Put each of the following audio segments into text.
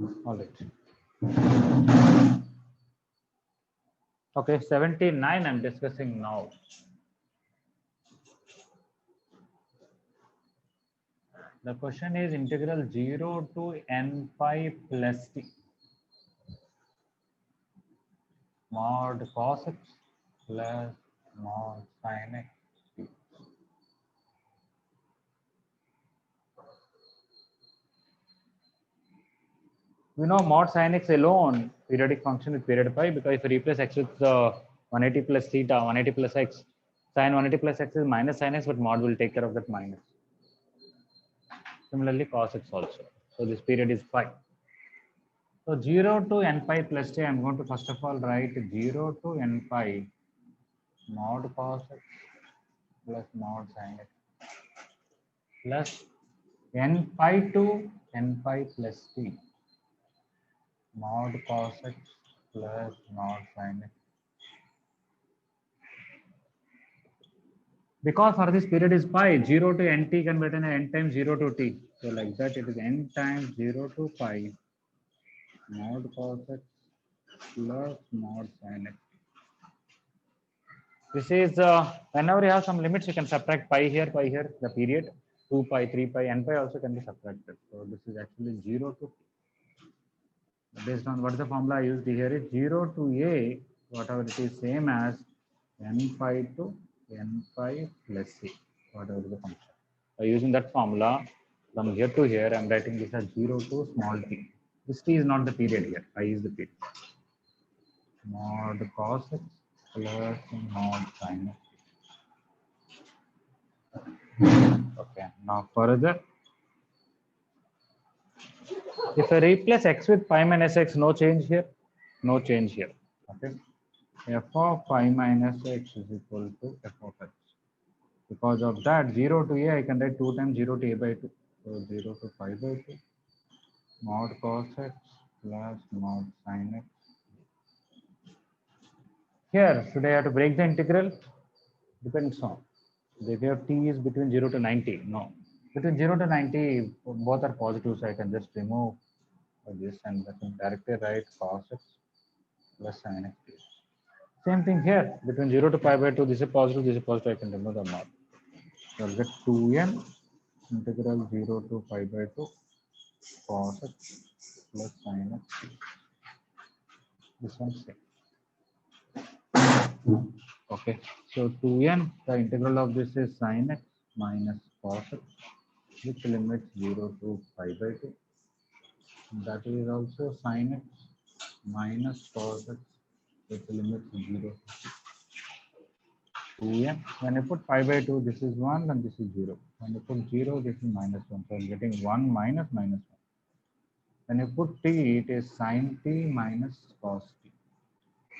All right. Okay, 79 I'm discussing now. The question is integral 0 to n pi plus t mod cos x plus mod sin x. We know mod sin x alone periodic function with period pi, because if you replace x with 180 plus theta, 180 plus x, sin 180 plus x is minus sin x, but mod will take care of that minus. Similarly, cos x also. So this period is pi. So 0 to n pi plus t, I'm going to first of all write 0 to n pi mod cos x plus mod sin x plus n pi to n pi plus t mod cos x plus mod sin x. Because for this period is pi, 0 to nt can be written as n times 0 to t. So like that, it is n times 0 to pi mod cos x plus mod sin x. This is whenever you have some limits, you can subtract pi here, the period, 2 pi, 3 pi, n pi also can be subtracted. So this is actually 0 to t. Based on what the formula I used here is 0 to a, whatever it is, same as n pi to n pi plus c, whatever the function. By using that formula, from here to here, I'm writing this as 0 to small t. This t is not the period here, I is the period. Mod cos x plus mod sin x. Okay, now further, if I replace x with pi minus x, no change here, no change here. Okay, f of pi minus x is equal to f of x. Because of that, 0 to a, I can write 2 times 0 to a by 2. So 0 to pi by 2 mod cos x plus mod sin x. Here, should I have to break the integral? Depends on. If you have t is between 0 to 90, no. Between 0 to 90, both are positive, so I can just remove this and I can directly write cos x plus sin x. Same thing here, between 0 to pi by 2, this is positive, I can remove the mod. So I'll get 2n integral 0 to pi by 2 cos x plus sin x. This one same. Okay, so 2n, the integral of this is sin x minus cos x, which limits 0 to pi by 2. That is also sin x minus cos x, which limits 0 to 2n. When I put pi by 2, this is 1 and this is 0. When I put 0, this is minus 1. So I'm getting 1 minus minus 1. When I put t, it is sin t minus cos t.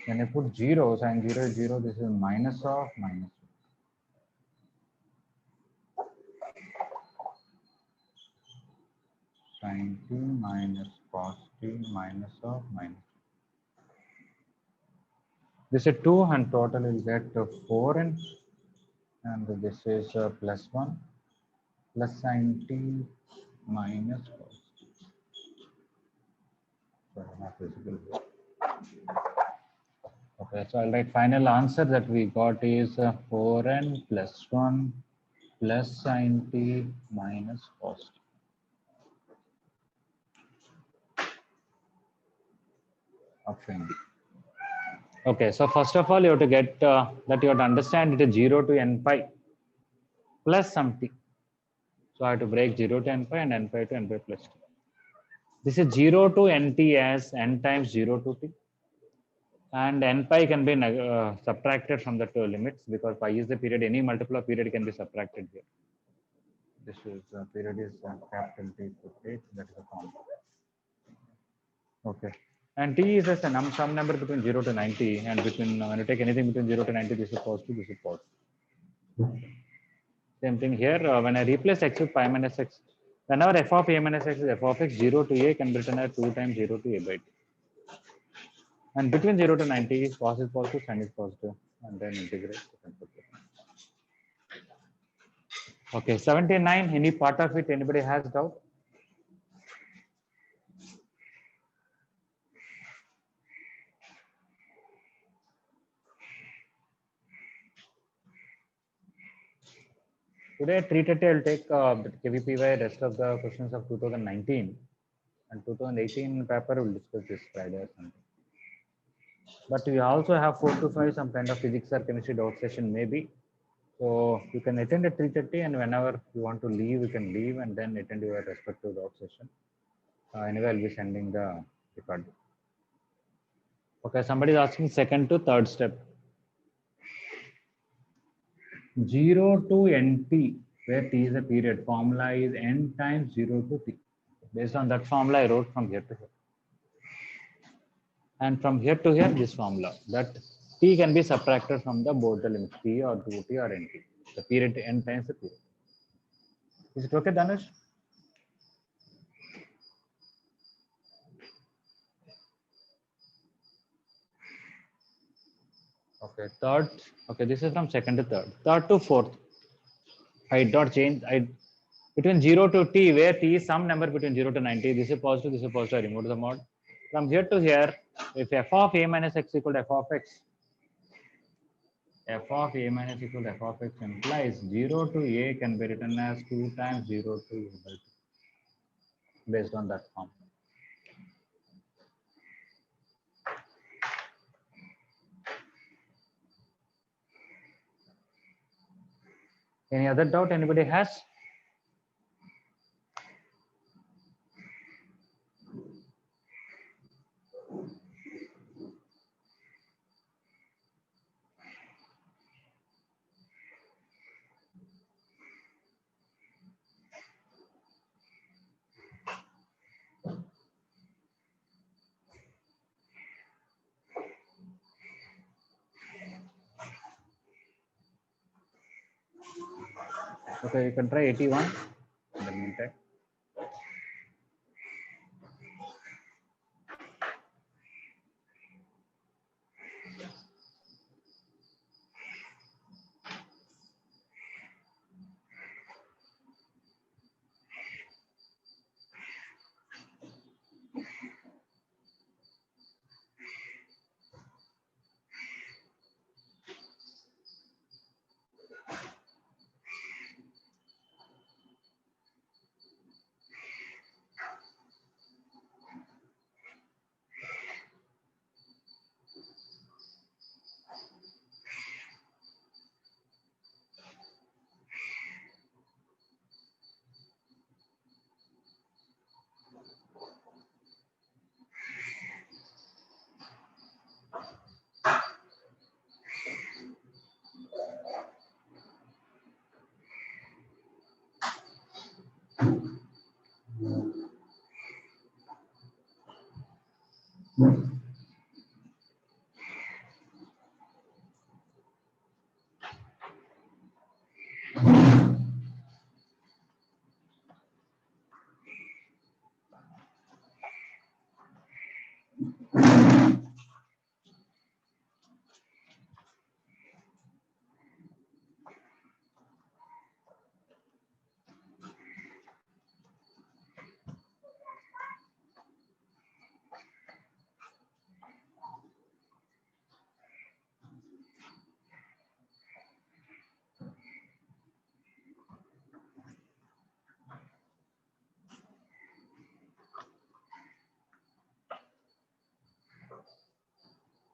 When I put 0, sin 0 is 0, this is minus of minus 1. Sin t minus cos t minus of minus 1. This is 2 and total will get 4n, and this is plus 1 plus sin t minus cos t. Sorry, not visible here. Okay, so I'll write final answer that we got is 4n plus 1 plus sin t minus cos t. Option D. Okay, so first of all, you have to get that you have to understand it is 0 to n pi plus some t. So I have to break 0 to n pi and n pi to n pi plus t. This is 0 to nt as n times 0 to t. And n pi can be subtracted from the two limits, because pi is the period, any multiple of period can be subtracted here. This is period is capital T to H, that is the form. Okay. And t is just a some number between 0 to 90, and between when you take anything between 0 to 90, this is positive, this is positive. Same thing here, when I replace x with pi minus x, whenever f of a minus x is f of x, 0 to a can be written as 2 times 0 to a by 2. And between 0 to 90, cos is positive, sin is positive, and then integrate. Okay, 79, any part of it, anybody has doubt? Today at 3:30 I'll take KVPY rest of the questions of 2019 and 2018 paper we'll discuss this Friday or something. But we also have 4 to 5 some kind of physics or chemistry doubt session maybe. So you can attend at 3:30 and whenever you want to leave, you can leave and then attend your respective doubt session. Anyway, I'll be sending the record. Okay, somebody is asking second to third step. 0 to NT, where T is a period, formula is N times 0 to T. Based on that formula, I wrote from here to here. And from here to here, this formula, that T can be subtracted from the both the limits, T or 2T or NT. The period N times the period. Is it okay, Dhanush? Okay, third. Okay, this is from second to third. Third to fourth. I did not change. Between 0 to T, where T is some number between 0 to 90. This is positive, this is positive. I remove the mod. From here to here, if f of a minus x equal to f of x, f of a minus equal to f of x implies 0 to a can be written as 2 times 0 to a by 2 based on that form. Any other doubt anybody has? Okay, you can try 81 in the meantime.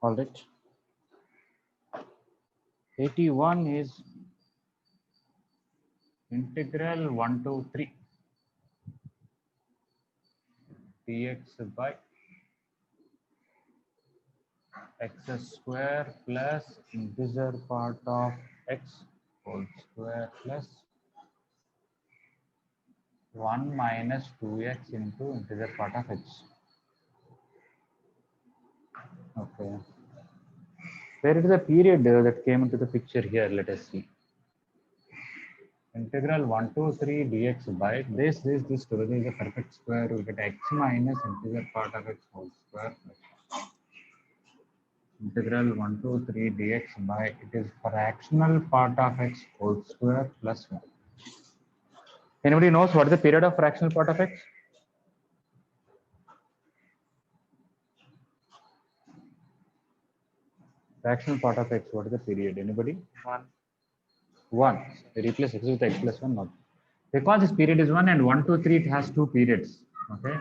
All right. 81 is integral 1 to 3 dx by x square plus integer part of x whole square plus 1 minus 2x into integer part of h. Okay. Where is the period that came into the picture here? Let us see. Integral 1 to 3 dx by this together is a perfect square. We get x minus integer part of x whole square plus integral 1 to 3 dx by it is fractional part of x whole square plus 1. Anybody knows what is the period of fractional part of x? Fractional part of x, what is the period? Anybody? 1. 1. We replace x with x plus 1, not. Because this period is 1 and 1 to 3, it has two periods. Okay.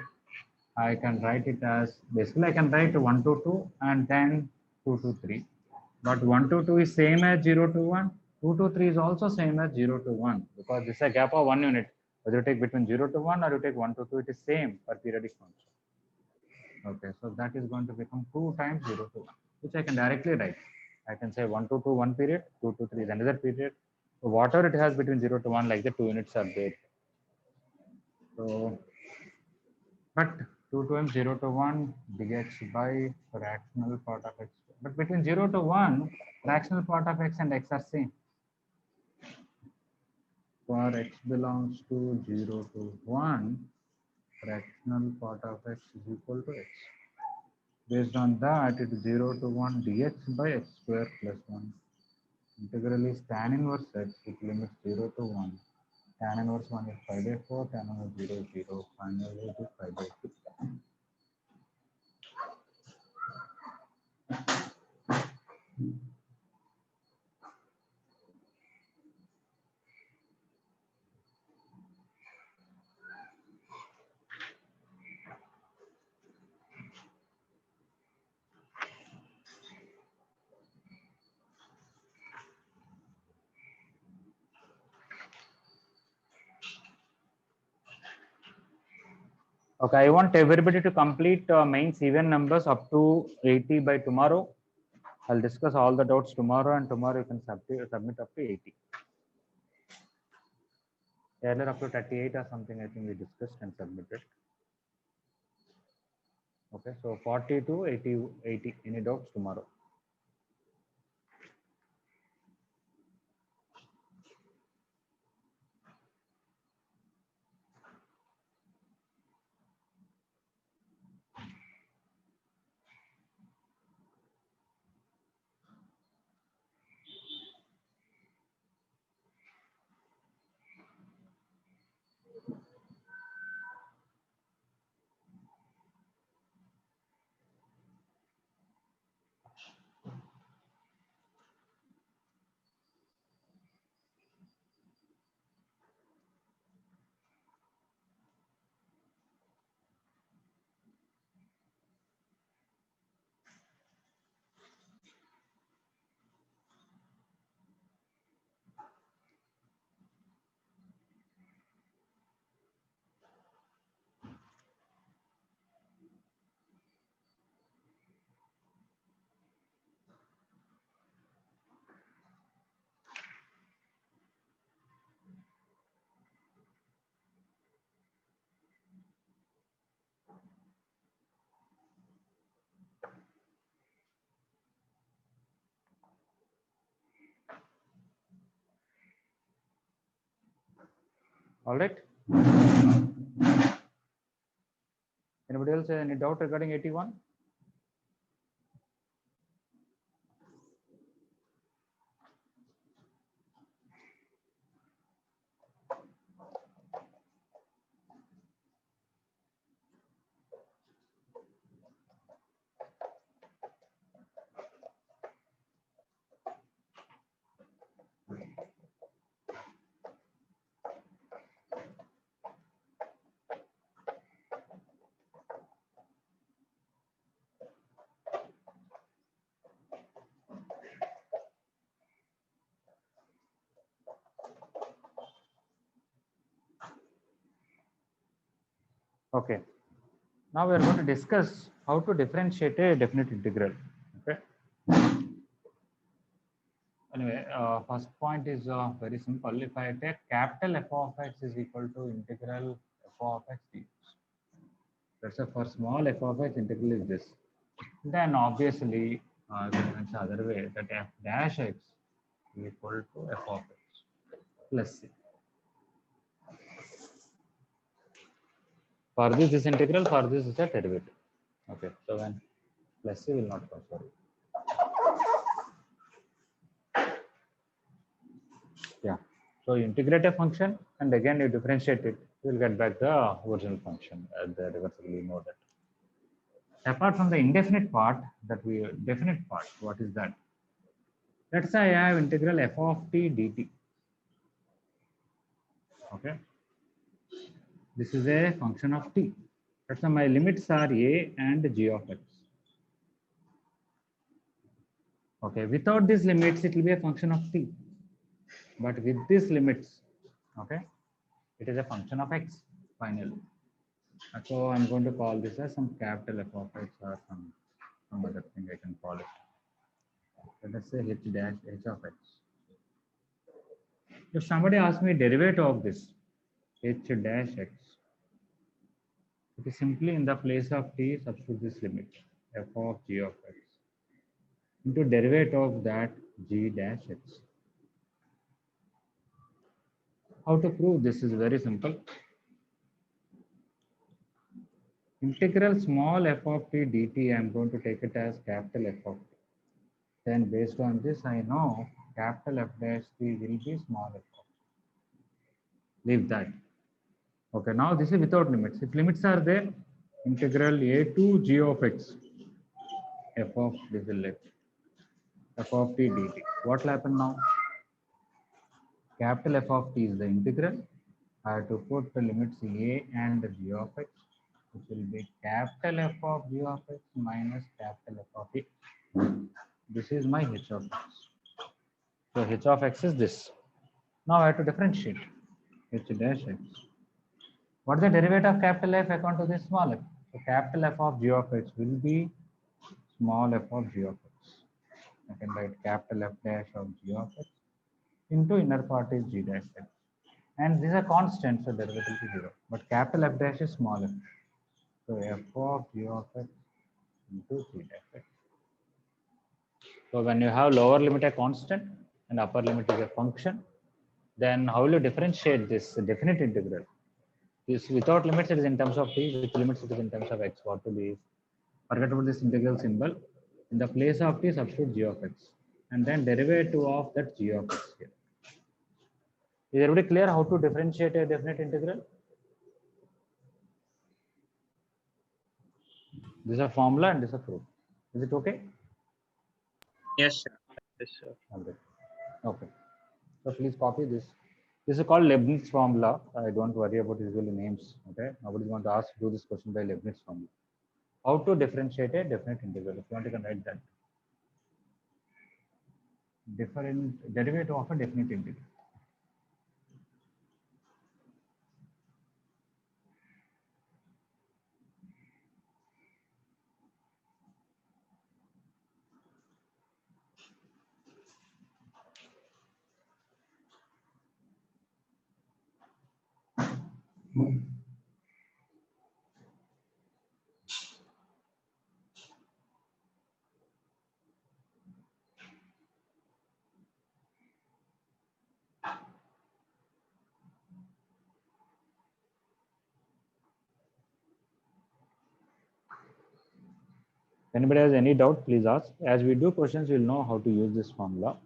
I can write it as, basically I can write 1 to 2 and then 2 to 3. But 1 to 2 is same as 0 to 1. 2 to 3 is also same as 0 to 1 because this is a gap of 1 unit. Whether you take between 0 to 1 or you take 1 to 2, it is same for periodic function. Okay, so that is going to become 2 times 0 to 1, which I can directly write. I can say 1 to 2 one period, 2 to 3 is another period. So whatever it has between 0 to 1, like the 2 units are there. So, but 2 times 0 to 1 dx by fractional part of x. But between 0 to 1, fractional part of x and x are same. For x belongs to 0 to 1, fractional part of x is equal to x. Based on that, it is 0 to 1 dx by x square plus 1. Integral is tan inverse x with limit 0 to 1. Tan inverse 1 is 5 by 4, tan inverse 0 is 0. Finally, it is 5 by 2. Okay, I want everybody to complete mains even numbers up to 80 by tomorrow. I'll discuss all the doubts tomorrow, and tomorrow you can submit up to 80. Earlier up to 38 or something, I think we discussed and submitted. Okay, so 40 to 80. Any doubts tomorrow? All right. Anybody else any doubt regarding 81? Okay. Now we are going to discuss how to differentiate a definite integral. Okay. Anyway, first point is very simple. If I take capital F of x is equal to integral f of x dx. Let's say for small f of x, integral is this. Then obviously, we can mention other way that f dash x is equal to f of x plus c. For this integral, for this is a derivative. Okay, so when plus c will not come, sorry. Yeah, so you integrate a function and again you differentiate it, you will get back the original function at the reversibly know that. Apart from the indefinite part, definite part, what is that? Let's say I have integral f of t dt. Okay, this is a function of t. That's why my limits are a and g of x. Okay, without these limits, it will be a function of t. But with these limits, okay, it is a function of x finally. So I'm going to call this as some capital F of x or some other thing I can call it. Let us say h dash h of x. If somebody asks me derivative of this h dash x, it is simply in the place of t substitute this limit f of g of x into derivative of that g dash x. How to prove this is very simple. Integral small f of t dt, I am going to take it as capital F of t. Then based on this, I know capital F dash t will be small f of t. Leave that. Okay, now this is without limits. If limits are there, integral a to g of x, f of this is left, f of t dt. What will happen now? Capital F of t is the integral. I have to put the limits a and g of x, which will be capital F of g of x minus capital F of t. This is my h of x. So h of x is this. Now I have to differentiate h dash x. What is the derivative of capital F according to this small f? So capital F of g of x will be small f of g of x. I can write capital F dash of g of x into inner part is g dash x. And these are constants, so derivative is 0. But capital F dash is small f. So f of g of x into g dash x. So when you have lower limit a constant and upper limit is a function, then how will you differentiate this definite integral? This without limits it is in terms of t, with limits it is in terms of x. What to be? Forget about this integral symbol. In the place of t, substitute g of x, and then derivative of that g of x here. Is everybody clear how to differentiate a definite integral? This is a formula and this is a proof. Is it okay? Yes, sir. Yes, sir. All right. Okay. So please copy this. This is called Leibniz formula. I don't worry about usually names. Okay. Nobody want to ask do this question by Leibniz formula. How to differentiate a definite integral? If you want, you can write that. Different derivative of a definite integral. Anybody has any doubt, please ask. As we do questions, you'll know how to use this formula.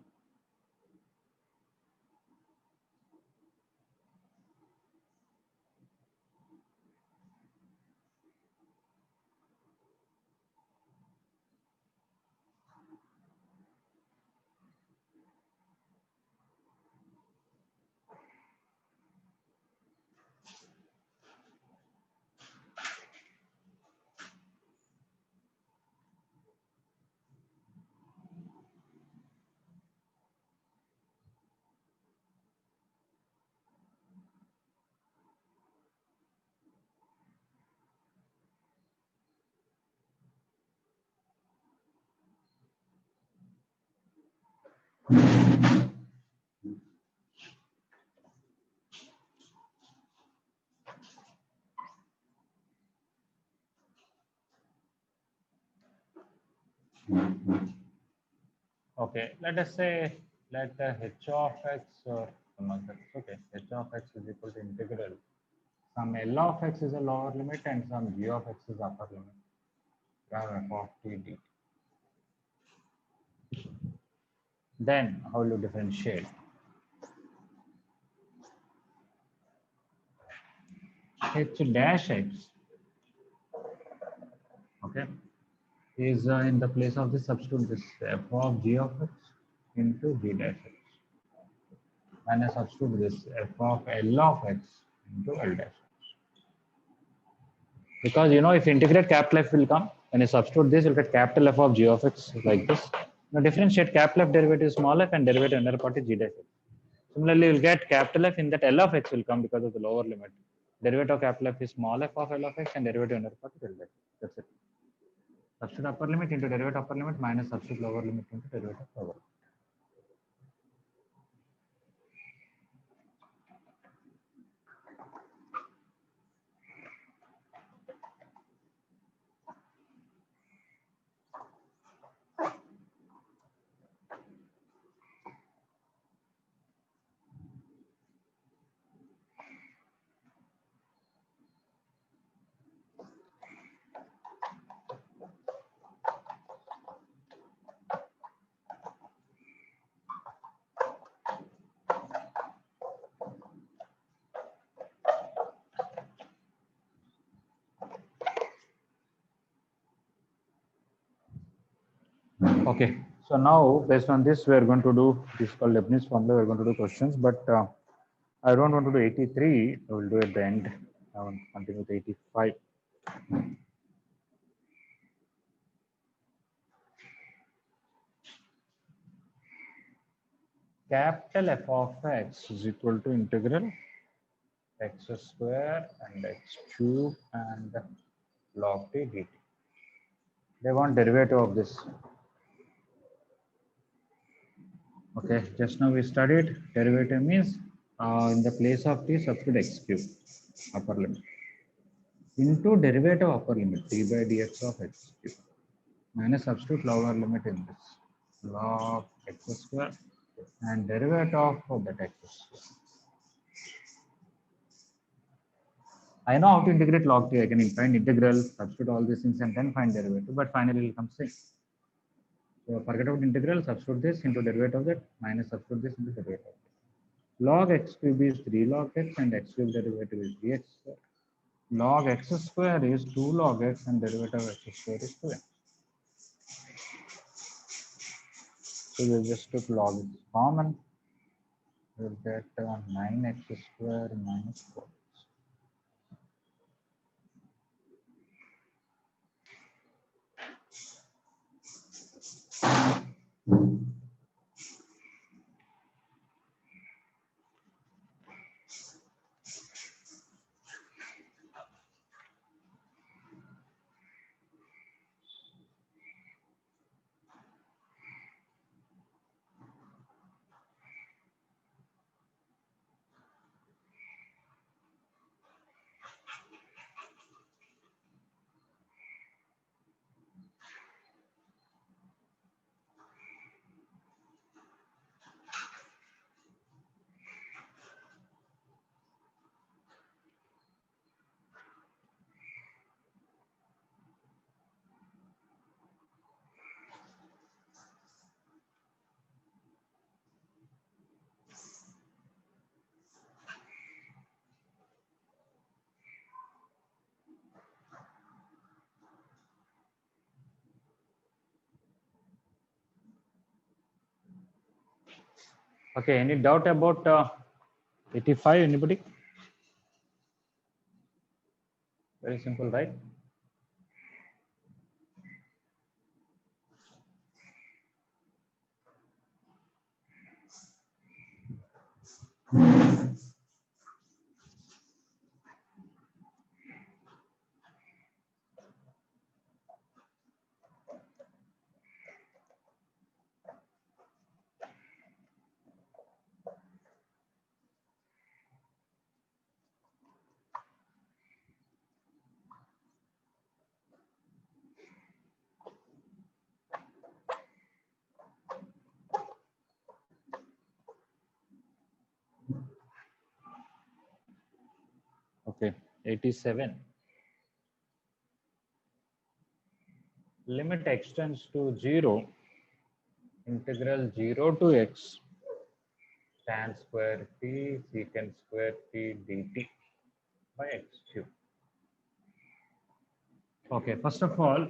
Okay, let us say let h of x or okay, h of x is equal to integral. Some L of x is a lower limit and some g of x is upper limit. F of t dt. Then how will you differentiate? H dash x, okay, is in the place of this substitute this f of g of x into g dash x. When I substitute this f of L of x into L dash. Because if you integrate capital F will come, when you substitute this, you'll get capital F of g of x like this. Now differentiate capital F derivative is small f and derivative another part is g dash x. Similarly, you'll get capital F in that L of x will come because of the lower limit. Derivative of capital F is small f of L of x and derivative another part is L dash. That's it. Substitute upper limit into derivative upper limit minus substitute lower limit into derivative lower limit. Okay, so now based on this, we are going to do this called Leibniz formula. We're going to do questions, but I don't want to do 83. I will do at the end. I want to continue with 85. Capital F of x is equal to integral x square and x cube and log t dt. They want derivative of this. Okay, just now we studied derivative means in the place of t substitute x cube upper limit into derivative upper limit d by dx of x cube minus substitute lower limit in this log x square and derivative of that x square. I know how to integrate log t. I can find integral, substitute all these things, and then find derivative. But finally, it will come same. So forget about integral. Substitute this into derivative of that minus substitute this into derivative of that. Log x cube is 3 log x, and x cube derivative is 3x square. Log x square is 2 log x, and derivative of x square is 2x. So we just took log x common. We'll get 9x square minus 4. Okay, any doubt about 85? Anybody? Very simple, right? Okay, 87. Limit extends to 0, integral 0 to x tan square t secant square t dt by x cube. Okay, first of all,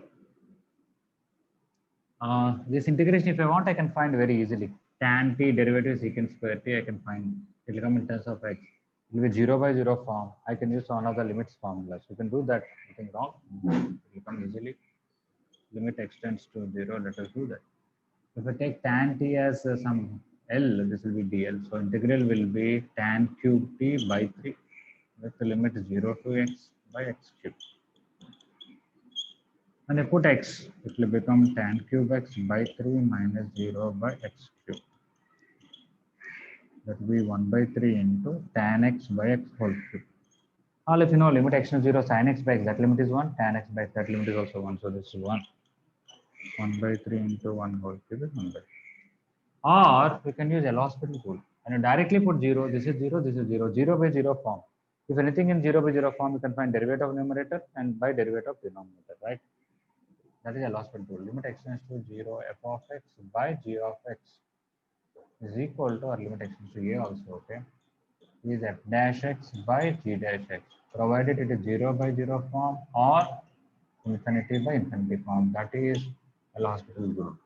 this integration, if I want, I can find very easily. tan t derivative secant square t, I can find it will come in terms of x. It will be 0 by 0 form. I can use one of the limits formulas. You can do that. Nothing wrong. It will come easily. Limit extends to 0. Let us do that. If I take tan t as some L, this will be dl. So integral will be tan cube t by 3 with the limit 0 to x by x cube. When I put x, it will become tan cube x by 3 minus 0 by x cube. That will be 1 by 3 into tan x by x whole cube. All if you know limit x to 0 sin x by x, that limit is 1, tan x by x, that limit is also 1. So this is 1. 1 by 3 into 1 whole cube is 1 by 3. Or we can use L'Hospital rule. And you directly put 0, this is 0, this is 0, 0 by 0 form. If anything in 0 by 0 form, you can find derivative of numerator and by derivative of denominator, right? That is L'Hospital rule. Limit x tends to 0 f of x by g of x is equal to, or limit x tends to a also, okay, is f dash x by g dash x, provided it is 0 by 0 form or infinity by infinity form. That is L'Hospital rule.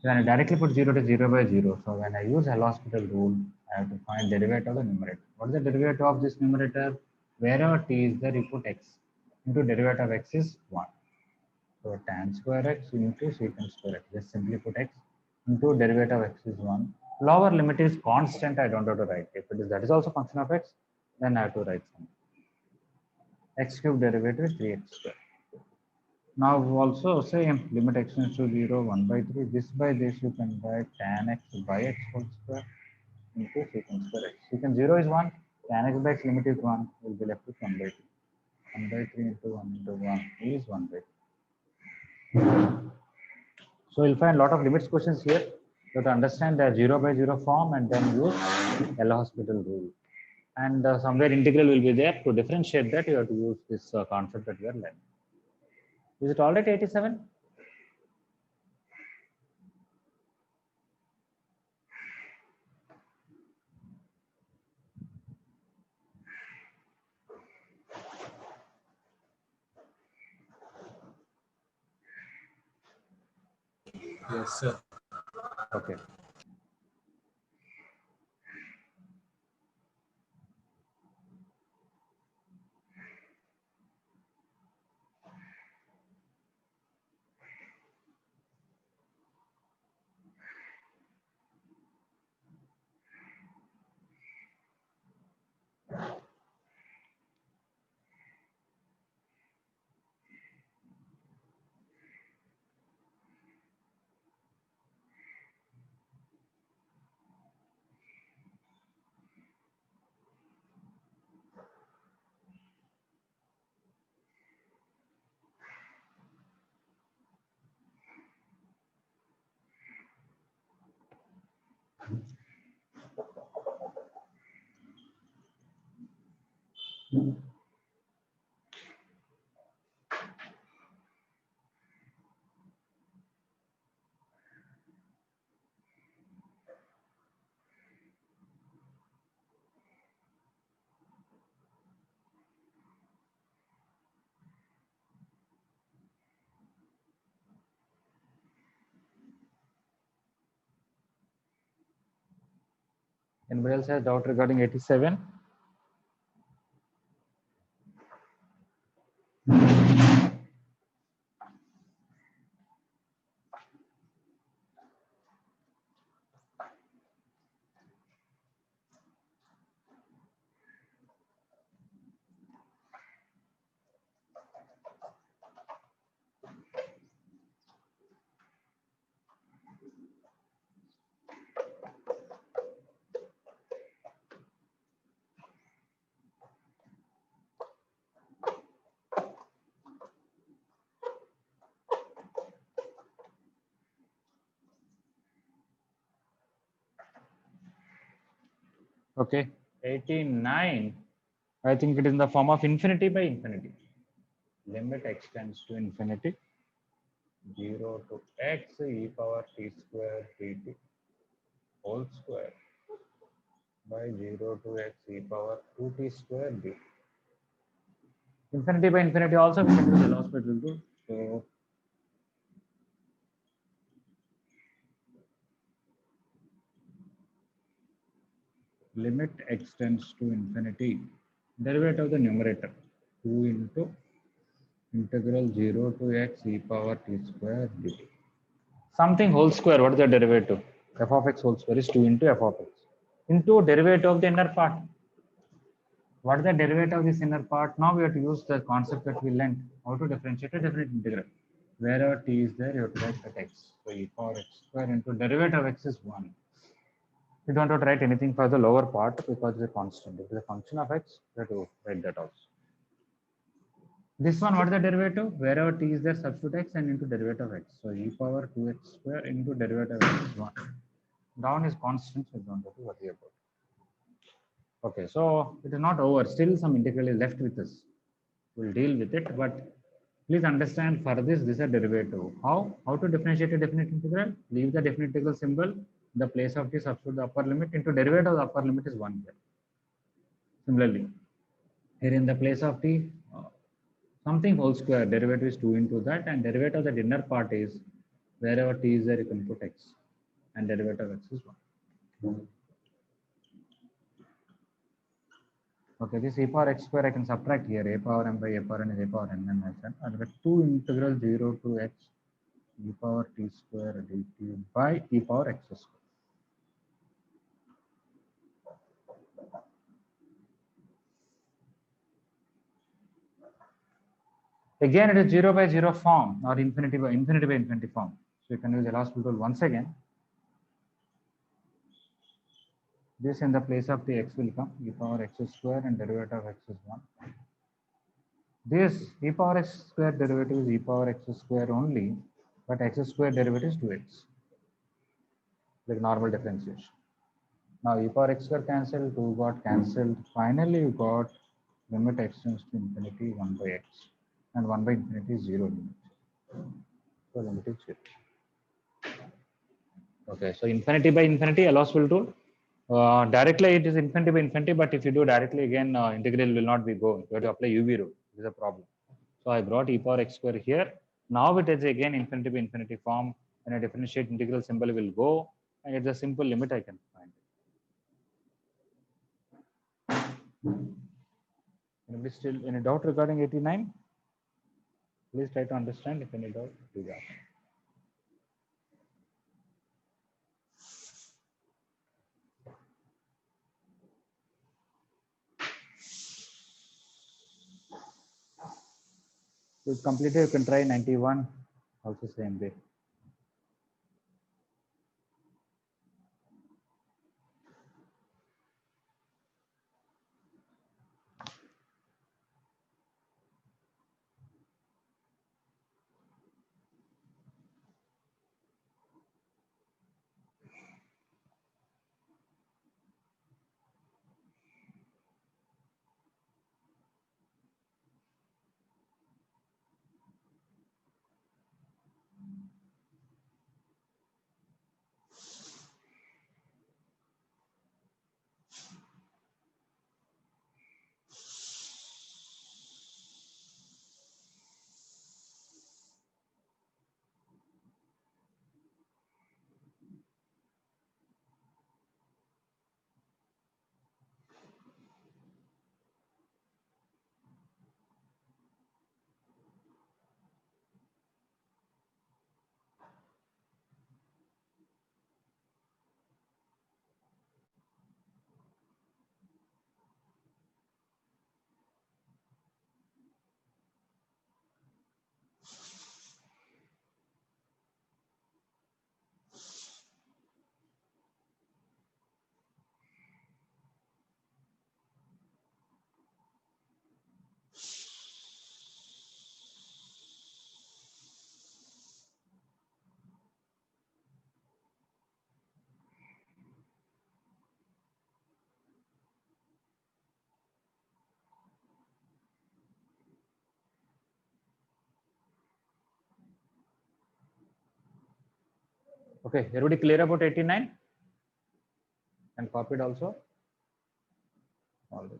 When I directly put 0 to 0 by 0, so when I use L'Hospital rule, I have to find derivative of the numerator. What is the derivative of this numerator? Wherever t is there, you put x into derivative of x is 1. So tan square x into secant square x. Just simply put x into derivative of x is 1. Lower limit is constant, I don't have to write. If it is that is also function of x, then I have to write something. X cube derivative is 3x square. Now also same limit x tends to 0, 1 by 3. This by this you can write tan x by x whole square into secant square x. Secant 0 is 1, tan x by x limit is 1, will be left with 1 by 3. 1 by 3 into 1 into 1 is 1 by 3. So you'll find a lot of limits questions here. You have to understand the 0 by 0 form and then use L'Hospital rule. And somewhere integral will be there. To differentiate that, you have to use this concept that we are learning. Is it all right, 87? Yes, sir. Okay. Anybody else has doubt regarding 87? Okay, 89. I think it is in the form of infinity by infinity. Limit x tends to infinity. 0 to x e power t square dt whole square by 0 to x e power 2t square dt. Infinity by infinity also we can do the L'Hospital rule. So limit x tends to infinity, derivative of the numerator 2 into integral 0 to x e power t square dt. Something whole square, what is the derivative? F of x whole square is 2 into f of x into derivative of the inner part. What is the derivative of this inner part? Now we have to use the concept that we learned, how to differentiate a definite integral. Wherever t is there, you have to write that x. So e power x square into derivative of x is 1. You don't have to write anything for the lower part because it's a constant. If it's a function of x, you have to write that also. This one, what is the derivative? Wherever t is there, substitute x and into derivative of x. So e power 2x square into derivative of x is 1. Down is constant, so you don't have to worry about it. Okay, so it is not over. Still some integral is left with us. We'll deal with it, but please understand for this is a derivative. How to differentiate a definite integral? Leave the definite integral symbol in the place of t, substitute the upper limit into derivative of the upper limit is 1 here. Similarly, here in the place of t, something whole square, derivative is 2 into that, and derivative of the inner part is wherever t is there, you can put x, and derivative of x is 1. Okay, this e power x square I can subtract here. A power m by a power n is a power n, and I said I'll get 2 integral 0 to x e power t square dt by e power x square. Again, it is 0 by 0 form or infinity by infinity form. So you can use L'Hospital rule once again. This in the place of the x will come e power x square and derivative of x is 1. This e power x square derivative is e power x square only, but x square derivative is 2x, like normal differentiation. Now e power x square cancelled, 2 got cancelled. Finally, you got limit x tends to infinity 1 by x, and 1 by infinity is 0 limit. So limit is 0. Okay, so infinity by infinity, L'Hospital rule. Directly it is infinity by infinity, but if you do directly again, integral will not be going. You have to apply UV rule. This is a problem. So I brought e power x square here. Now it is again infinity by infinity form, and a differentiate integral symbol will go, and it's a simple limit I can find. Anybody still any doubt regarding 89? Please try to understand. If any doubt, please ask. So it's completed. You can try 91. Also same way. Okay, everybody clear about 89? And copied also? All right.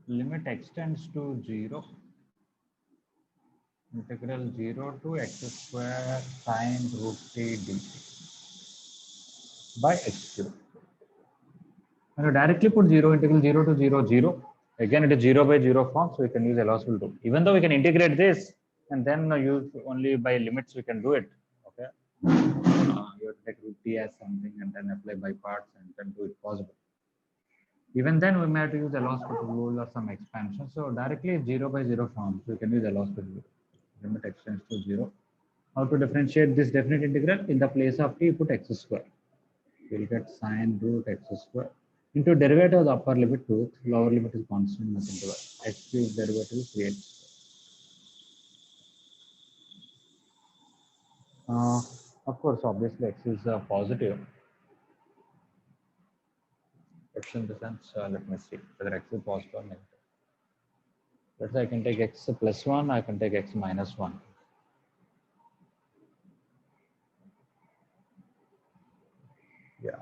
limit extends to 0. Integral 0 to x square sine root t dt by x cube. When you directly put 0, integral 0 to 0, 0. Again, it is 0 by 0 form, so we can use L'Hospital rule. Even though we can integrate this and then use only by limits, we can do it. Okay. You have to take root t as something and then apply by parts and then do it possible. Even then, we may have to use L'Hospital rule or some expansion. So directly 0 by 0 form, so we can use L'Hospital rule. Limit extends to 0. How to differentiate this definite integral? In the place of t, put x square. We'll get sine root x square into derivative of the upper limit 2, lower limit is constant, nothing to it. X cube derivative is 3x. Of course, obviously x is positive. X in the sense, let me see whether x is positive or negative. Let's say I can take x plus 1, I can take x minus 1. Yeah.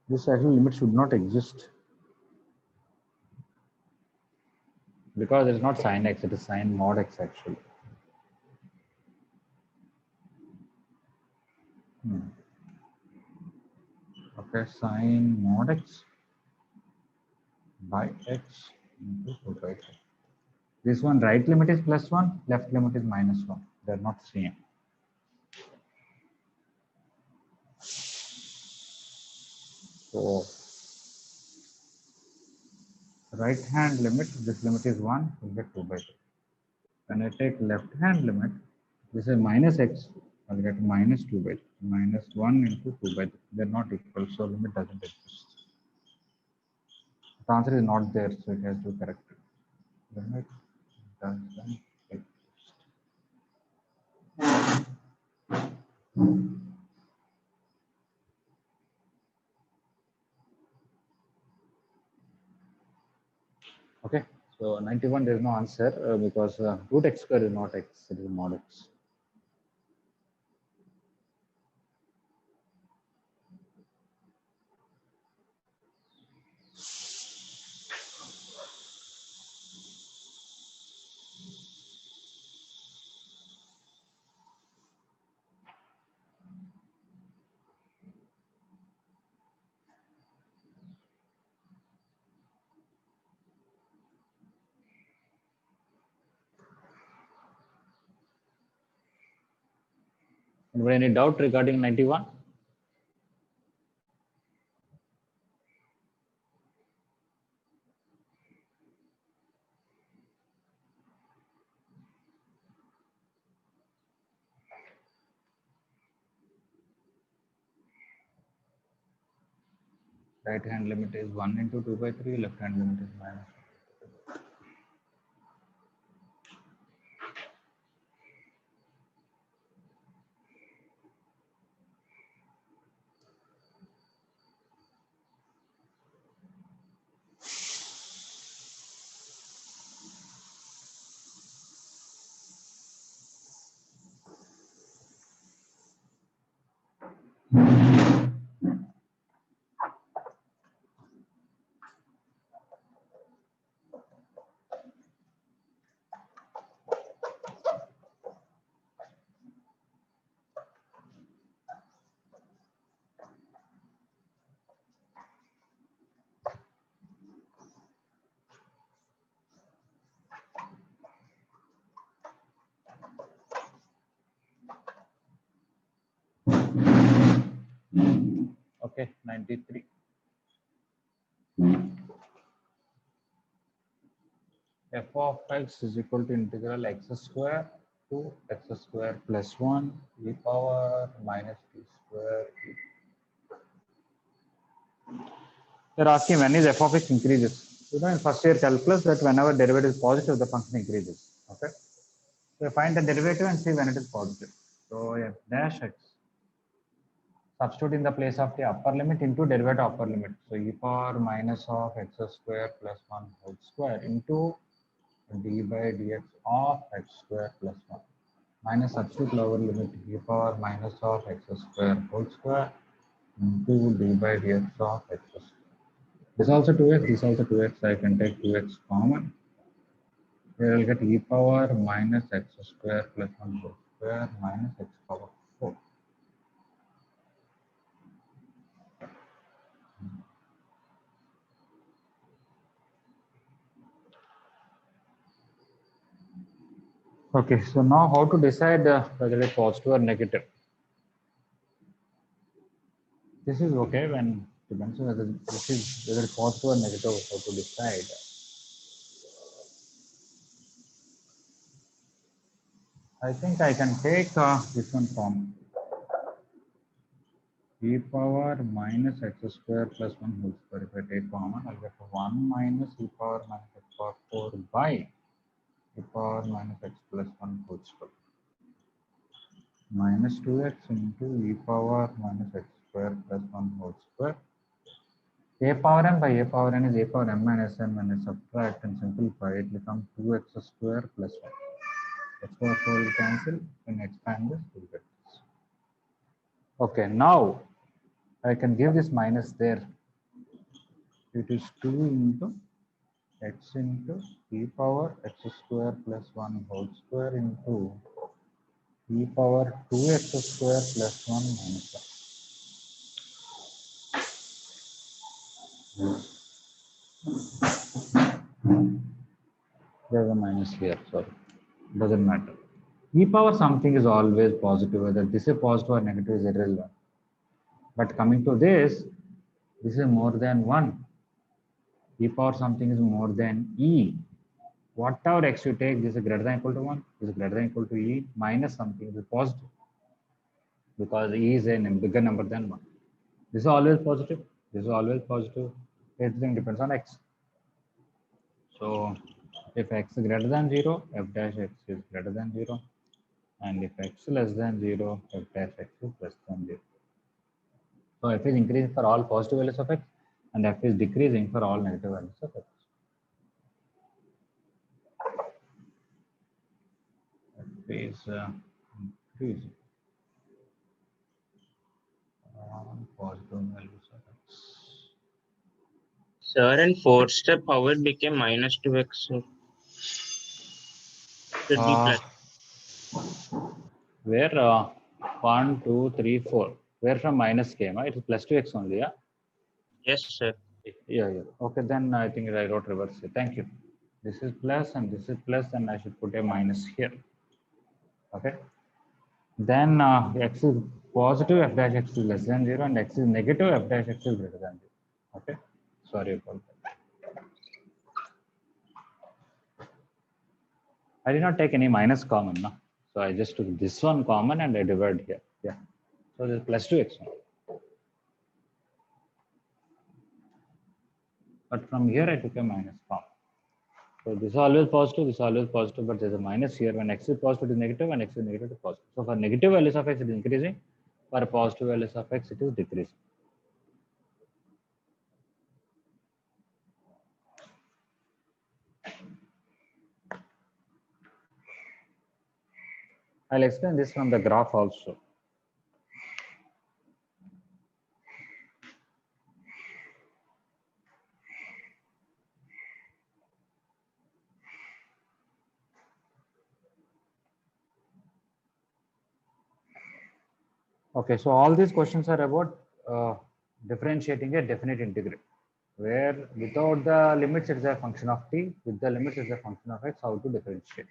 This actual limit should not exist because it is not sine x, it is sine mod x actually. Okay, sine mod x by x into 2 by 3. This one right limit is plus 1, left limit is minus 1. They are not same. So right hand limit, this limit is 1, will get 2 by 3. When I take left hand limit, this is minus x, I'll get minus 2 by 3. Minus 1 into 2 by 3. They're not equal, so limit doesn't exist. The answer is not there, so it has to be corrected. Limit doesn't exist. Okay, so 91 there is no answer because root x square is not x, it is mod x. Any doubt regarding 91? Right hand limit is 1 into 2 by 3, left hand limit is minus. Okay, 93. F of x is equal to integral x square to x square plus 1 e power minus t square. They're asking when is f of x increases. You know, in first year calculus that whenever derivative is positive, the function increases. Okay. So find the derivative and see when it is positive. So f dash x, substitute in the place of the upper limit into derivative upper limit. So e power minus of x square plus 1 whole square into d by dx of x square plus 1 minus substitute lower limit e power minus of x square whole square into d by dx of x square. This also 2x, this also 2x. I can take 2x common. Here I'll get e power minus x square plus 1 whole square minus x power 4. Okay, so now how to decide whether it's positive or negative? This is okay when depends on whether this is whether it's positive or negative, how to decide. I think I can take this one from e power minus x square plus 1 whole square. If I take common, I'll get 1 minus e power minus x power 4 by e power minus x plus 1 whole square minus 2x into e power minus x square plus 1 whole square. A power n by a power n is a power m minus n. When I subtract and simplify, it becomes 2x square plus 1. X power 4 will cancel. When I expand this, we'll get this. Okay, now I can give this minus there. It is 2 into x into e power x square plus 1 whole square into e power 2x square plus 1 minus 1. There's a minus here, sorry. Doesn't matter. E power something is always positive, whether this is positive or negative is irrelevant. But coming to this is more than 1. E power something is more than e. Whatever x you take, this is greater than equal to 1, this is greater than equal to e, minus something is positive. Because e is a bigger number than 1. This is always positive, this is always positive. Everything depends on x. So if x is greater than 0, f dash x is greater than 0. And if x is less than 0, f dash x is less than 0. So f is increasing for all positive values of x and f is decreasing for all negative values of x. F is increasing all positive values of x. Sir, and fourth step, how it became minus 2x? So should be plus. Where 1, 2, 3, 4. Where from minus came? It is plus 2x only, yeah? Yes, sir. Yeah. Okay, then I think I wrote reverse here. Thank you. This is plus and this is plus, and I should put a minus here. Okay. Then x is positive, f dash x is less than 0, and x is negative, f dash x is greater than 0. Okay. Sorry about that. I did not take any minus common, no? So I just took this one common and I divide here. Yeah. So this is plus 2x. But from here I took a minus common. So this is always positive, this is always positive, but there's a minus here. When x is positive, it is negative, and x is negative, it is positive. So for negative values of x, it is increasing. For positive values of x, it is decreasing. I'll explain this from the graph also. Okay, so all these questions are about differentiating a definite integral, where without the limits it is a function of t, with the limits it is a function of x, how to differentiate.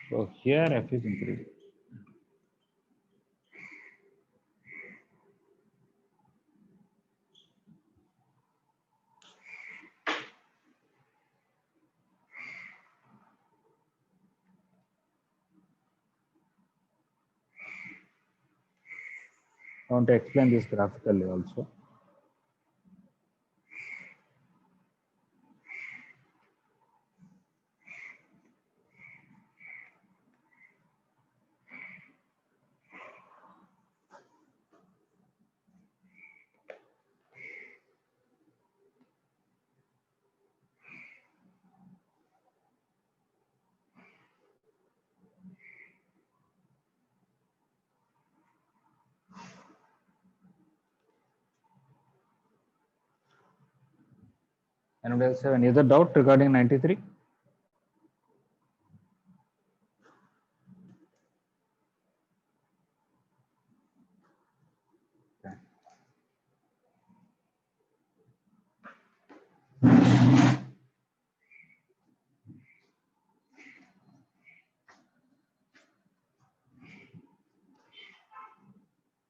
So here f is increasing. I want to explain this graphically also. Anyone else have any other doubt regarding 93? Okay.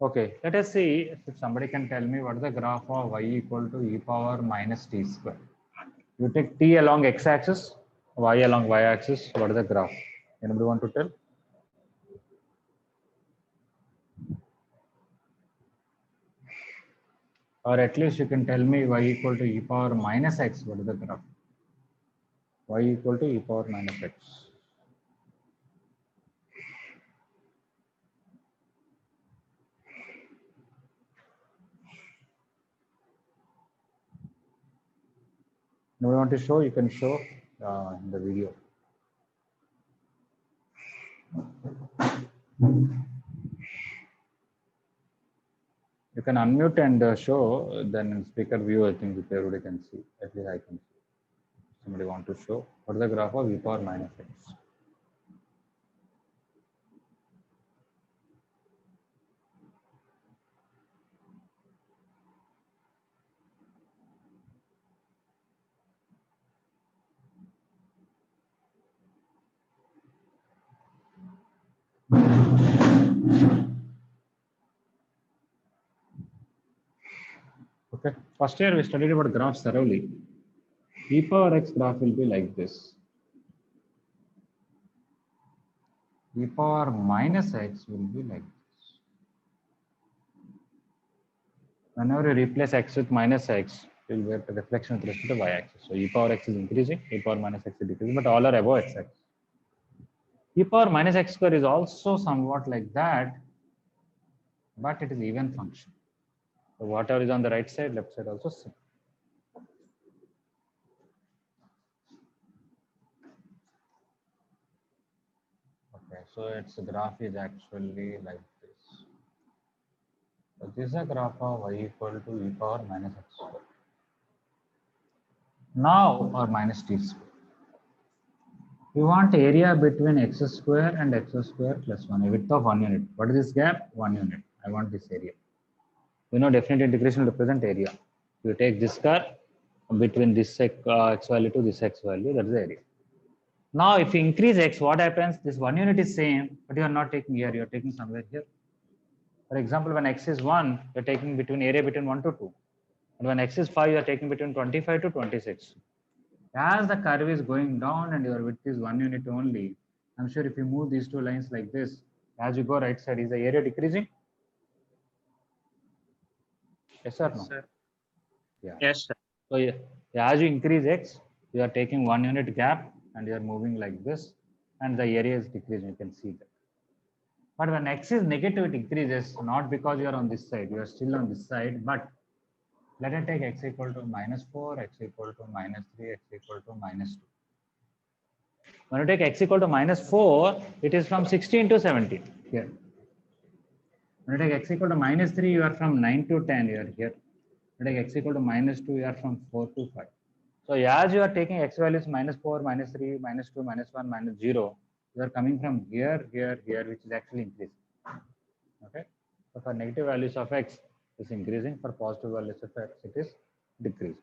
Okay, let us see if somebody can tell me what is the graph of y equal to e power minus t square. You take t along x-axis, y along y-axis. What is the graph? Anybody want to tell? Or at least you can tell me y equal to e power minus x. What is the graph? Y equal to e power minus x. Nobody want to show? You can show in the video. You can unmute and show. Then in speaker view, I think if everybody can see. At least I can see. Somebody want to show what is the graph of e power minus x? Okay. First year we studied about graphs thoroughly. E power x graph will be like this. E power minus x will be like this. Whenever you replace x with minus x, you will get a reflection with respect to y-axis. So e power x is increasing, e power minus x is decreasing, but all are above x-axis. E power minus x square is also somewhat like that, but it is even function. So whatever is on the right side, left side also same. Okay, so its graph is actually like this. So this is a graph of y equal to e power minus x square. Now, or minus t square. We want area between x square and x square plus 1, a width of 1 unit. What is this gap? 1 unit. I want this area. You know, definite integration will represent area. You take this curve between this x value to this x value, that is the area. Now, if you increase x, what happens? This 1 unit is same, but you are not taking here, you are taking somewhere here. For example, when x is 1, you are taking between area between 1 to 2. And when x is 5, you are taking between 25 to 26. As the curve is going down and your width is 1 unit only, I'm sure if you move these two lines like this, as you go right side, is the area decreasing? Yes or no? Sir. Yeah. Yes, sir. So as you increase x, you are taking 1 unit gap and you are moving like this, and the area is decreasing. You can see that. But when x is negative, it increases, not because you are on this side, you are still on this side, but let us take x equal to minus 4, x equal to minus 3, x equal to minus 2. When you take x equal to minus 4, it is from 16 to 17 here. When you take x equal to minus 3, you are from 9 to 10, you are here. When you take x equal to minus 2, you are from 4 to 5. So as you are taking x values minus 4, minus 3, minus 2, minus 1, minus 0, you are coming from here, here, here, which is actually increasing. Okay. So for negative values of x, it is increasing. For positive values of x, it is decreasing.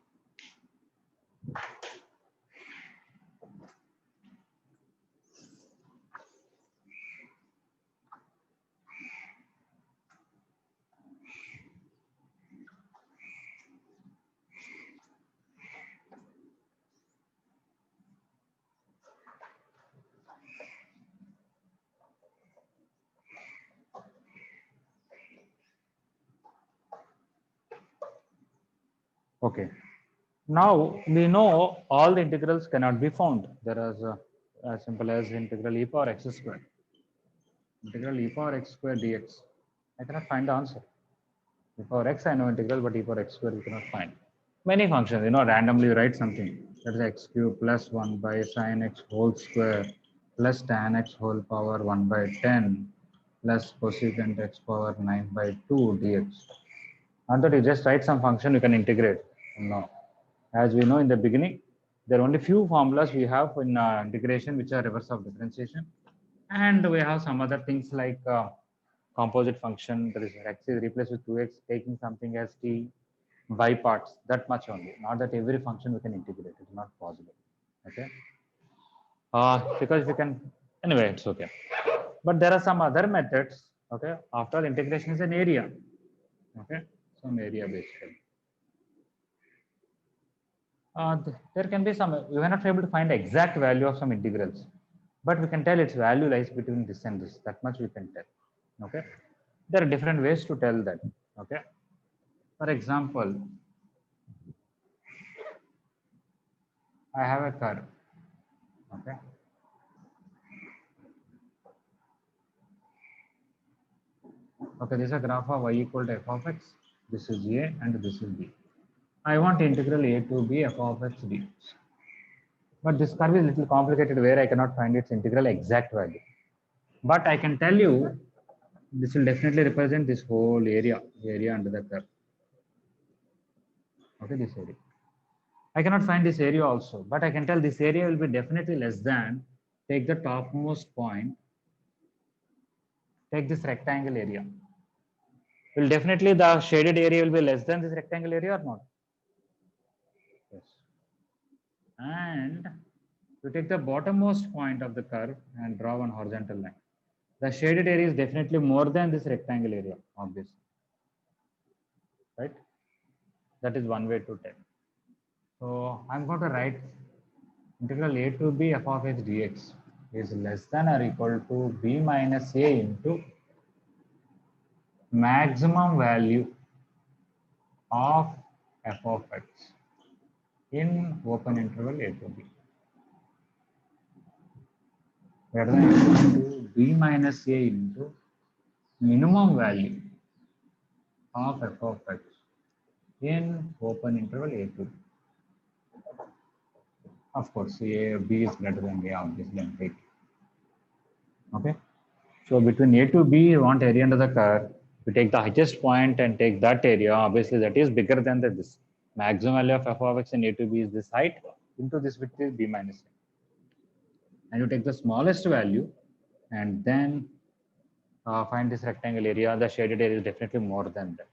Okay. Now we know all the integrals cannot be found. There is as simple as integral e power x square. Integral e power x square dx. I cannot find the answer. E power x I know integral, but e power x square we cannot find. Many functions, you know, randomly you write something. That is x cube plus 1 by sine x whole square plus tan x whole power 1 by 10 plus cosecant x power 9 by 2 dx. And that you just write some function, you can integrate. No. As we know in the beginning, there are only few formulas we have in integration which are reverse of differentiation. And we have some other things like composite function, that is x is replaced with 2x, taking something as t, y parts, that much only. Not that every function we can integrate, it's not possible. Okay. Because we can, anyway, it's okay. But there are some other methods. Okay. After all, integration is an area. Okay. Some area basically. There can be some, we are not able to find exact value of some integrals, but we can tell its value lies between this and this. That much we can tell. Okay. There are different ways to tell that. Okay. For example, I have a curve. Okay. Okay, this is a graph of y equal to f of x. This is a and this is b. I want integral a to b f of x d. But this curve is a little complicated where I cannot find its integral exact value. But I can tell you this will definitely represent this whole area under the curve. Okay, this area. I cannot find this area also, but I can tell this area will be definitely less than, take the topmost point, take this rectangle area. Will definitely the shaded area will be less than this rectangle area or not? Yes. And you take the bottommost point of the curve and draw one horizontal line. The shaded area is definitely more than this rectangle area, obviously. Right? That is one way to tell. So I'm going to write integral a to b f of x dx is less than or equal to b minus a into maximum value of f of x in open interval a to b. Greater than or equal to b minus a into minimum value of f of x in open interval a to b. Of course, b is greater than a, obviously, and take. Okay. So between a to b, you want area under the curve. We take the highest point and take that area. Obviously, that is bigger than this. Maximum value of f of x in a to b is this height into this width is b minus a. And you take the smallest value and then find this rectangle area. The shaded area is definitely more than that.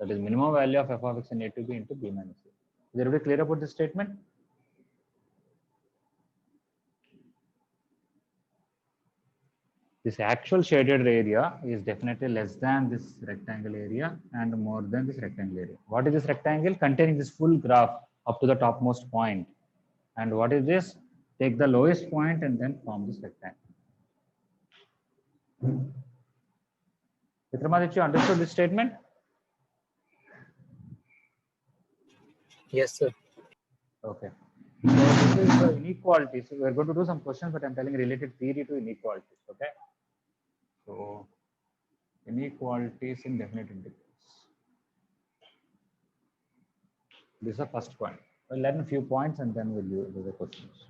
That is minimum value of f of x in a to b into b minus a. Is everybody clear about this statement? This actual shaded area is definitely less than this rectangle area and more than this rectangle area. What is this rectangle? Containing this full graph up to the topmost point. And what is this? Take the lowest point and then form this rectangle. Vikramaditya, you understood this statement? Yes, sir. Okay. So this is the inequality. So we're going to do some questions, but I'm telling related theory to inequalities. Okay. So inequalities in definite integrals. This is the first point. We'll learn a few points and then we'll do the questions.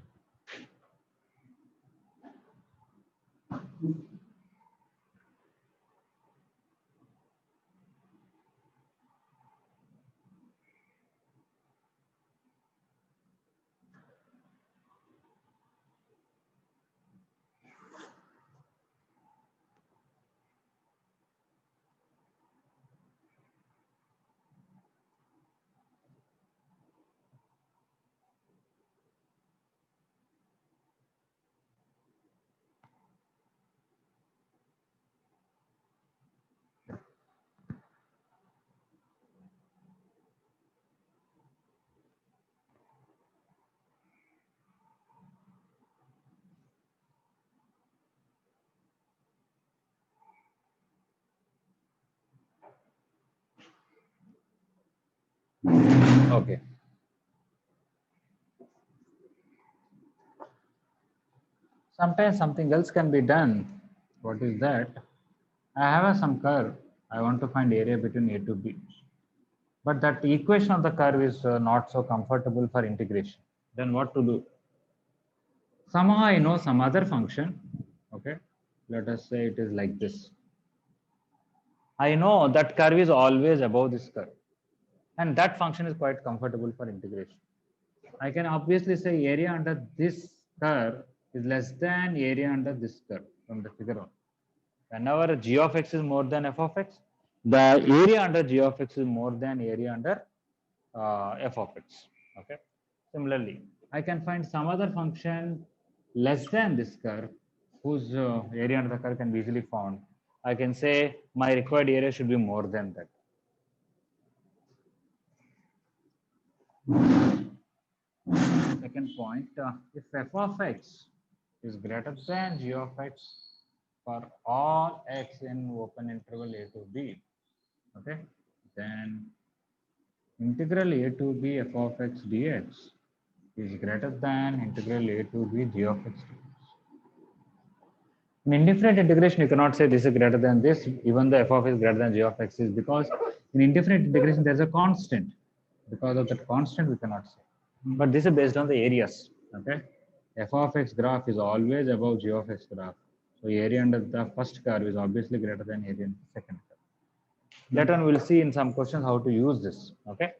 Okay. Sometimes something else can be done. What is that? I have some curve. I want to find area between a to b. But that equation of the curve is not so comfortable for integration. Then what to do? Somehow I know some other function. Okay. Let us say it is like this. I know that curve is always above this curve. And that function is quite comfortable for integration. I can obviously say area under this curve is less than area under this curve from the figure one. Whenever g of x is more than f of x, the area under g of x is more than area under f of x. Okay. Similarly, I can find some other function less than this curve whose area under the curve can be easily found. I can say my required area should be more than that. Second point, if f of x is greater than g of x for all x in open interval a to b, okay, then integral a to b f of x dx is greater than integral a to b g of x dx. In indifferent integration, you cannot say this is greater than this, even the f of x is greater than g of x is, because in indifferent integration there is a constant. Because of that constant, we cannot say. But this is based on the areas. Okay, f of x graph is always above g of x graph. So area under the first curve is obviously greater than area under the second curve. Later on, we'll see in some questions how to use this. Okay,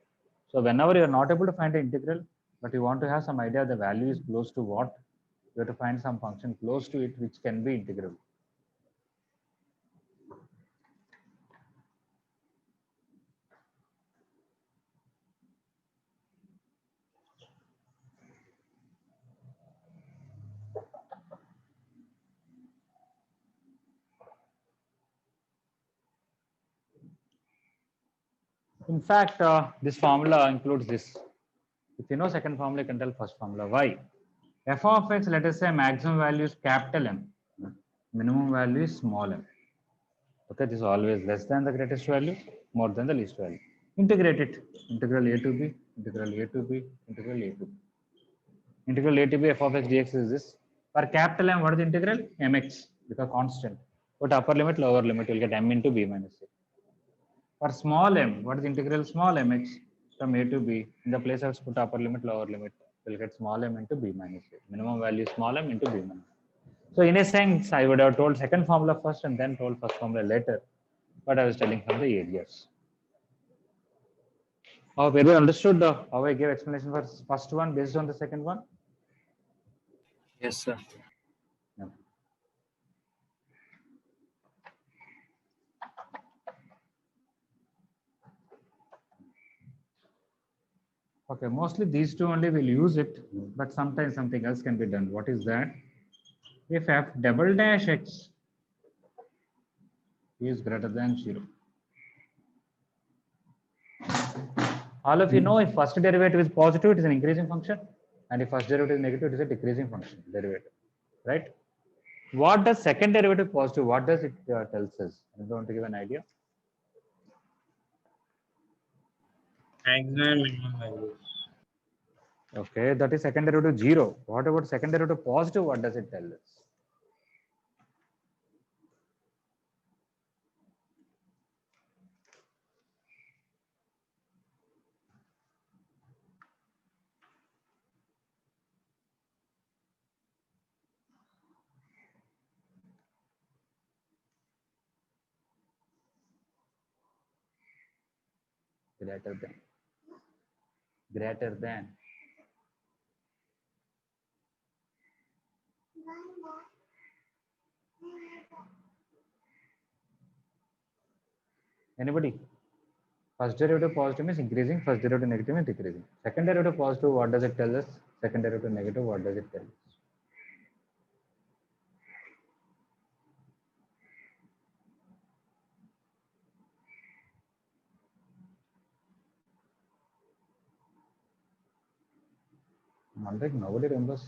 so whenever you are not able to find the integral, but you want to have some idea the value is close to what, you have to find some function close to it which can be integral. In fact, this formula includes this. If you know second formula, you can tell first formula. Why? F of x, let us say maximum value is capital M, minimum value is small m. Okay, this is always less than the greatest value, more than the least value. Integrate it. Integral a to b, integral a to b, integral a to b. Integral a to b f of x dx is this. For capital M, what is the integral? Mx, because constant. Put upper limit, lower limit, you'll get m into b minus a. For small m, what is the integral small mx from a to b? In the place of put upper limit, lower limit, we'll get small m into b minus a. Minimum value small m into b minus a. So in a sense, I would have told second formula first and then told first formula later, but I was telling from the areas. Have everyone understood how I gave explanation for first one based on the second one? Yes, sir. Yeah. Okay, mostly these two only will use it, but sometimes something else can be done. What is that? If f double dash x is greater than 0. All of you know if first derivative is positive, it is an increasing function, and if first derivative is negative, it is a decreasing function derivative, right? What does second derivative positive? What does it tells us? I'm going to give an idea. Maximum minimum values. Okay, that is second derivative 0. What about second derivative positive? What does it tell us? Greater than. Greater than. Anybody? First derivative positive means increasing, first derivative negative means decreasing. Second derivative positive, what does it tell us? Second derivative negative, what does it tell us? I'm wondering, nobody remembers.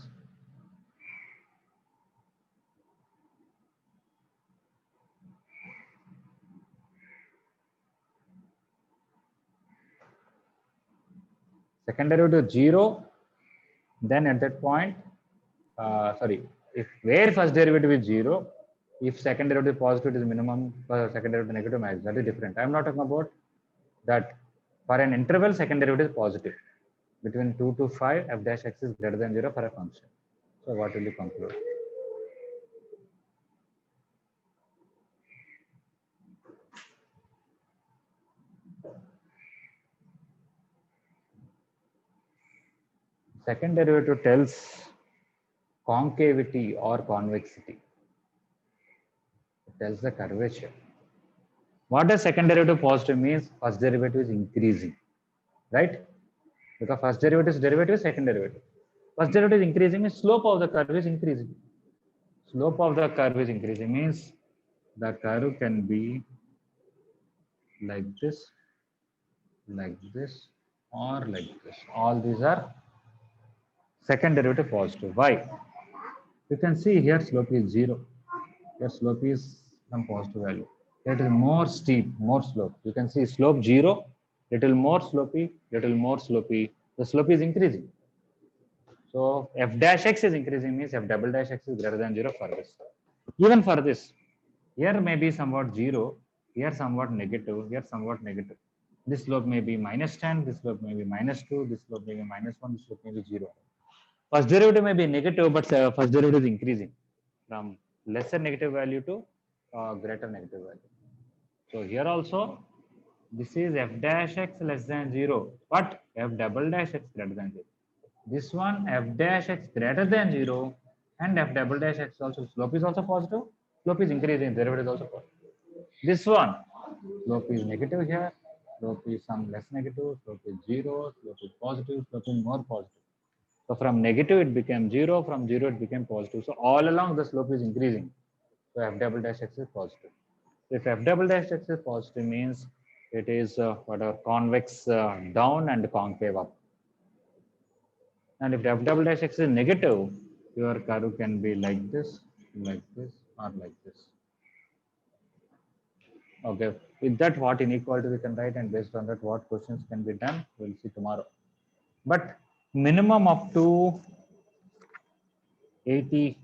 Second derivative 0, then at that point, if where first derivative is 0, if second derivative positive is minimum, second derivative negative maximum, that is different. I am not talking about that. For an interval, second derivative is positive. Between 2 to 5, f dash x is greater than 0 for a function. So what will you conclude? Second derivative tells concavity or convexity. It tells the curvature. What does second derivative positive means? First derivative is increasing, right? Because first derivative is derivative, second derivative. First derivative is increasing means slope of the curve is increasing. Slope of the curve is increasing means the curve can be like this, or like this. All these are second derivative positive. Why? You can see here slope is 0. Here slope is some positive value. Here it is more steep, more slope. You can see slope 0, little more slopey, little more slopey. The slope is increasing. So f dash x is increasing means f double dash x is greater than 0 for this. Even for this, here may be somewhat 0, here somewhat negative, here somewhat negative. This slope may be minus 10, this slope may be minus 2, this slope may be minus 1, this slope may be 0. First derivative may be negative, but first derivative is increasing from lesser negative value to greater negative value. So here also, this is f dash x less than 0, but f double dash x greater than 0. This one f dash x greater than 0 and f double dash x also, slope is also positive, slope is increasing, derivative is also positive. This one, slope is negative here, slope is some less negative, slope is 0, slope is positive, slope is more positive. So from negative it became 0, from 0 it became positive. So all along the slope is increasing. So f double dash x is positive. If f double dash x is positive means it is whatever convex down and concave up. And if f double dash x is negative, your curve can be like this, or like this. Okay, with that what inequality we can write, and based on that what questions can be done, we'll see tomorrow. But minimum up to 80.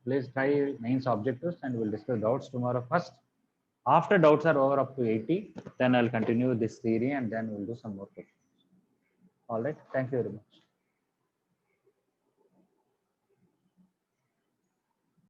Please try mains objectives and we'll discuss doubts tomorrow first. After doubts are over up to 80, then I'll continue this theory and then we'll do some more questions. All right, thank you very much.